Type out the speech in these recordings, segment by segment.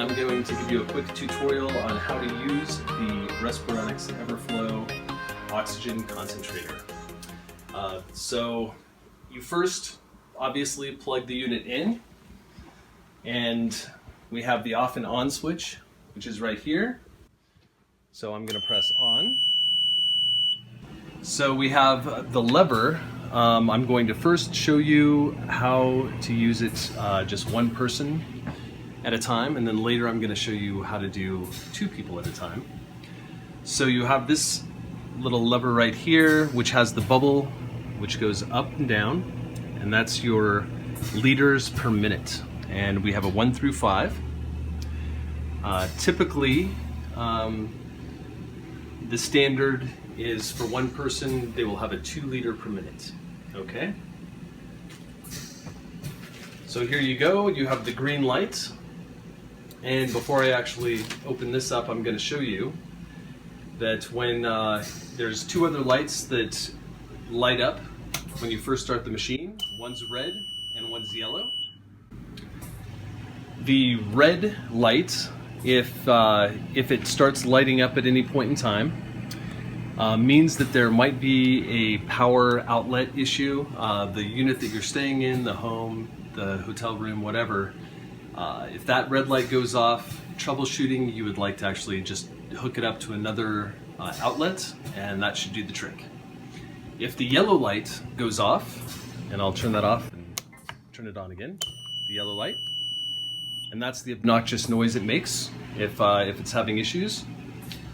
I'm going to give you a quick tutorial on how to use the Respironics EverFlo Oxygen Concentrator. So you first obviously plug the unit in, and we have the off and on switch, which is right here. So I'm going to press on. So we have the lever. I'm going to first show you how to use it just one person at a time, and then later I'm going to show you how to do two people at a time. So you have this little lever right here, which has the bubble which goes up and down, and that's your liters per minute. And we have a 1 through 5. Typically, the standard is for one person, they will have a 2 liter per minute. Okay? So here you go, you have the green light. And before I actually open this up, I'm going to show you that when there's two other lights that light up when you first start the machine. One's red and one's yellow. The red light, if it starts lighting up at any point in time, means that there might be a power outlet issue. The unit that you're staying in, the home, the hotel room, whatever, if that red light goes off, troubleshooting, you would like to actually just hook it up to another outlet, and that should do the trick. If the yellow light goes off, and I'll turn that off and turn it on again, the yellow light, and that's the obnoxious noise it makes if it's having issues.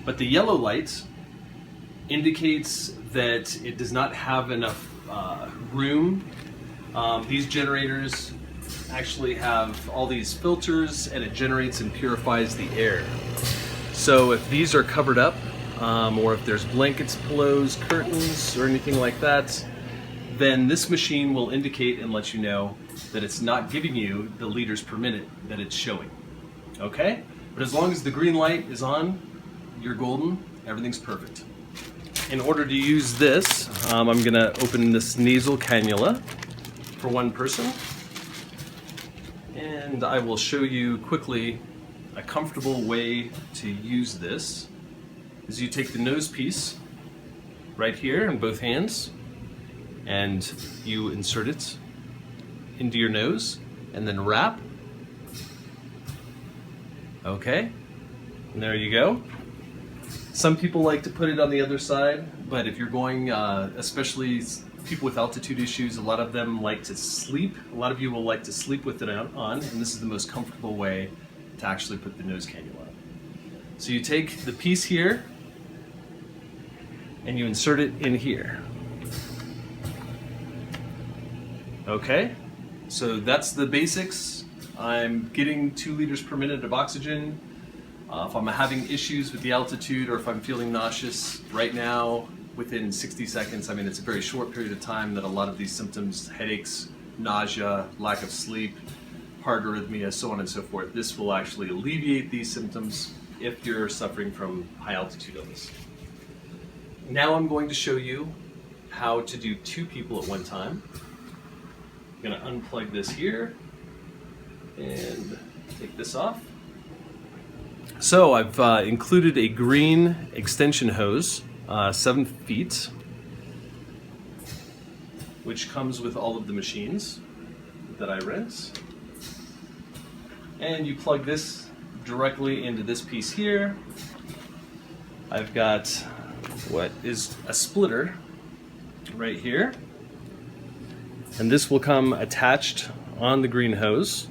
But the yellow light indicates that it does not have enough room. These generators actually have all these filters, and it generates and purifies the air. So if these are covered up, or if there's blankets, pillows, curtains, or anything like that, then this machine will indicate and let you know that it's not giving you the liters per minute that it's showing. Okay? But as long as the green light is on, you're golden, everything's perfect. In order to use this, I'm going to open this nasal cannula for one person. And I will show you quickly a comfortable way to use this. Is you take the nose piece right here in both hands, and you insert it into your nose, and then wrap. Okay, and there you go. Some people like to put it on the other side, but if you're going, especially people with altitude issues, a lot of them like to sleep. A lot of you will like to sleep with it on, and this is the most comfortable way to actually put the nose cannula on. So you take the piece here, and you insert it in here. Okay, so that's the basics. I'm getting 2 liters per minute of oxygen. If I'm having issues with the altitude, or if I'm feeling nauseous right now, within 60 seconds, I mean, it's a very short period of time that a lot of these symptoms, headaches, nausea, lack of sleep, heart arrhythmia, so on and so forth, this will actually alleviate these symptoms if you're suffering from high altitude illness. Now I'm going to show you how to do 2 people at one time. I'm going to unplug this here and take this off. So I've included a green extension hose, 7 feet, which comes with all of the machines that I rent. And you plug this directly into this piece here. I've got what is a splitter right here, and this will come attached on the green hose.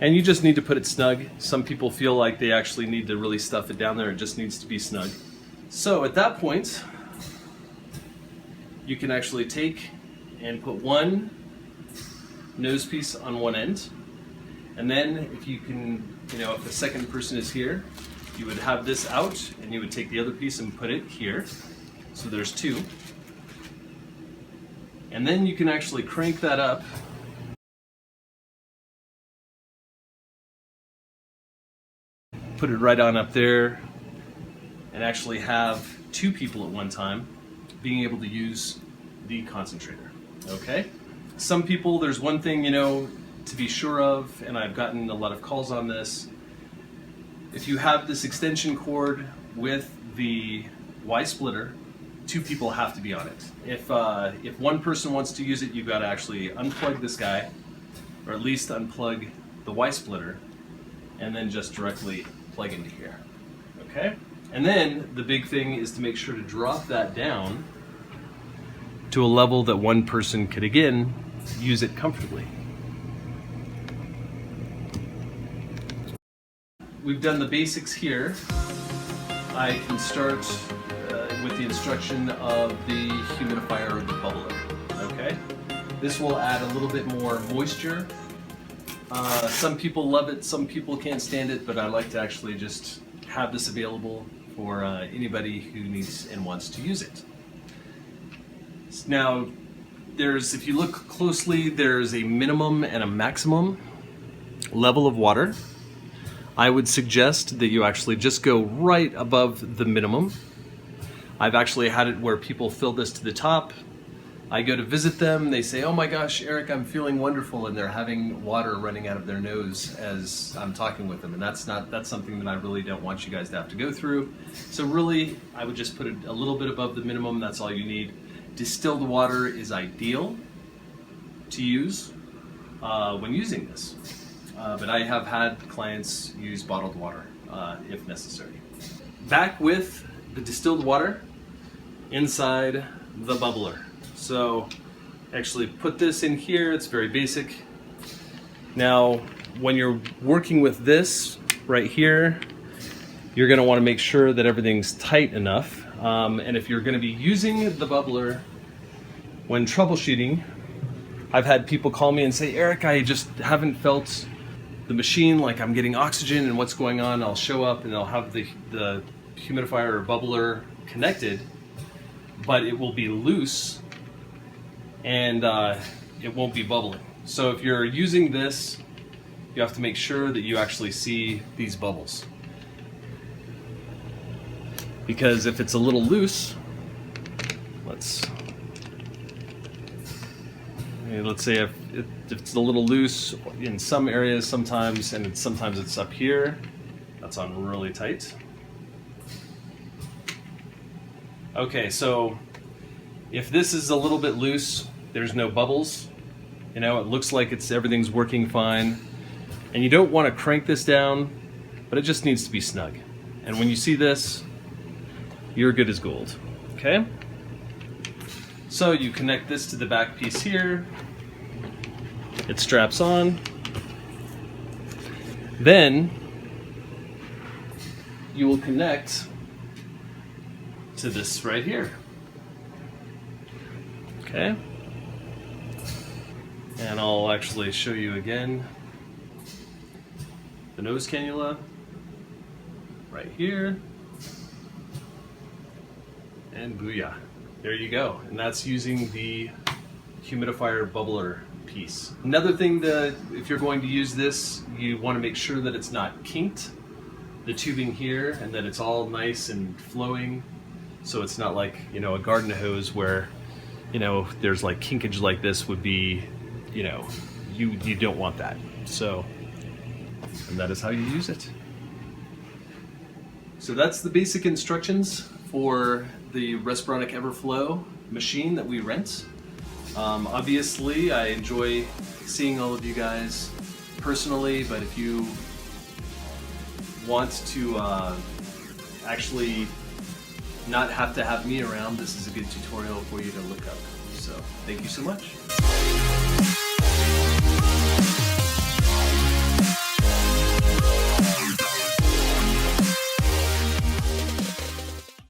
And you just need to put it snug. Some people feel like they actually need to really stuff it down there. It just needs to be snug. So at that point, you can actually take and put one nose piece on one end. And then if you can, if the second person is here, you would have this out, and you would take the other piece and put it here. So there's 2. And then you can actually crank that up. Put it right on up there, and actually have 2 people at one time being able to use the concentrator. Okay? Some people, there's one thing, to be sure of, and I've gotten a lot of calls on this, if you have this extension cord with the Y splitter, 2 people have to be on it. If one person wants to use it, you've got to actually unplug this guy, or at least unplug the Y splitter, and then just directly plug into here. Okay? And then the big thing is to make sure to drop that down to a level that one person could again use it comfortably. We've done the basics here. I can start with the instruction of the humidifier or the bubbler. Okay, this will add a little bit more moisture. Some people love it, some people can't stand it, but I like to actually just have this available for anybody who needs and wants to use it. Now, if you look closely, there's a minimum and a maximum level of water. I would suggest that you actually just go right above the minimum. I've actually had it where people fill this to the top. I go to visit them, they say, "Oh my gosh, Eric, I'm feeling wonderful," and they're having water running out of their nose as I'm talking with them, and that's something that I really don't want you guys to have to go through. So really, I would just put it a little bit above the minimum. That's all you need. Distilled water is ideal to use when using this, but I have had clients use bottled water if necessary. Back with the distilled water inside the bubbler. So actually put this in here, it's very basic. Now, when you're working with this right here, you're gonna wanna make sure that everything's tight enough. And if you're gonna be using the bubbler when troubleshooting, I've had people call me and say, "Eric, I just haven't felt the machine, like I'm getting oxygen and what's going on." I'll show up and I'll have the humidifier or bubbler connected, but it will be loose and it won't be bubbling. So if you're using this, you have to make sure that you actually see these bubbles. Because if it's a little loose, let's say if it's a little loose in some areas sometimes, and sometimes it's up here, that's on really tight. Okay, so if this is a little bit loose, there's no bubbles, it looks like everything's working fine, and you don't want to crank this down, but it just needs to be snug. And when you see this, you're good as gold. Okay? So you connect this to the back piece here, it straps on, then you will connect to this right here. Okay? And I'll actually show you again the nose cannula right here. And booyah, there you go. And that's using the humidifier bubbler piece. Another thing that if you're going to use this, you want to make sure that it's not kinked, the tubing here, and that it's all nice and flowing. So it's not like, a garden hose where, there's like kinkage like this would be, you don't want that. So, and that is how you use it. So that's the basic instructions for the Respironics EverFlo machine that we rent. Obviously, I enjoy seeing all of you guys personally, but if you want to actually not have to have me around, this is a good tutorial for you to look up. So, thank you so much.